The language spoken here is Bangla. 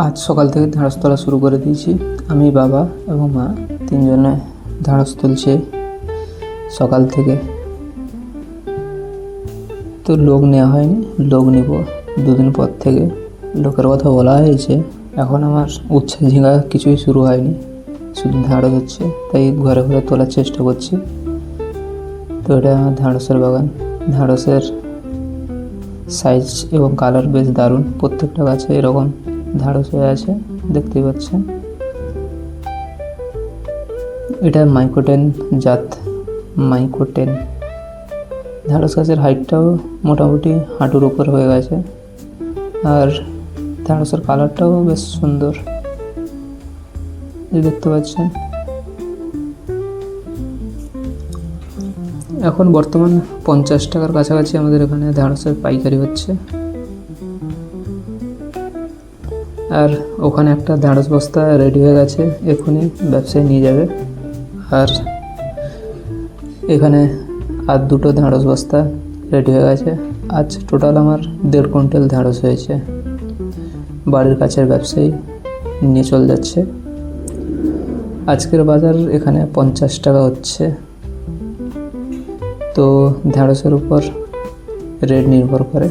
আজ সকাল থেকে ঢ্যাঁড়স তোলা শুরু করে দিয়েছি। আমি, বাবা এবং মা তিনজনে ঢ্যাঁড়স তুলছে সকাল থেকে। তো লোক নেওয়া হয়নি, লোক নিব দুদিন পর থেকে। লোকের কথা বলা হয়েছে। এখন আমার উচ্ছে ঝিঙা কিছুই শুরু হয়নি, শুধু ঢ্যাঁড়স হচ্ছে, তাই ঘরে ঘরে তোলার চেষ্টা করছি। তো এটা আমার ঢ্যাঁড়সের বাগান। ঢ্যাঁড়সের সাইজ এবং কালার বেশ দারুণ। প্রত্যেকটা গাছে এরকম ঢ্যাঁড়স হয়ে আছে, দেখতেই পাচ্ছেন। এটা মাইকোটেন জাত, মাইকোটেন। ঢ্যাঁড়স গাছের হাইটটাও মোটামুটি হাঁটুর উপর হয়ে গেছে, আর ঢ্যাঁড়সের কালারটাও বেশ সুন্দর, এই দেখতে পাচ্ছেন। এখন বর্তমান 50 টাকার কাছাকাছি আমাদের এখানে ঢ্যাঁড়সের পাইকারি হচ্ছে। আর ওখানে একটা ঢ্যাঁড়স বস্তা রেডি হয়ে গেছে, এখনই ব্যবসায়ী নিয়ে যাবে। আর এখানে আর দুটো ঢ্যাঁড়স বস্তা রেডি হয়ে গেছে। আজ টোটাল আমার 1.5 কুইন্টাল ঢ্যাঁড়স হয়েছে। বাড়ির কাছের ব্যবসায়ী নিয়ে চলে যাচ্ছে। আজকের বাজার এখানে 50 টাকা হচ্ছে। তো ঢ্যাঁড়সের উপর রেট নির্ভর করে।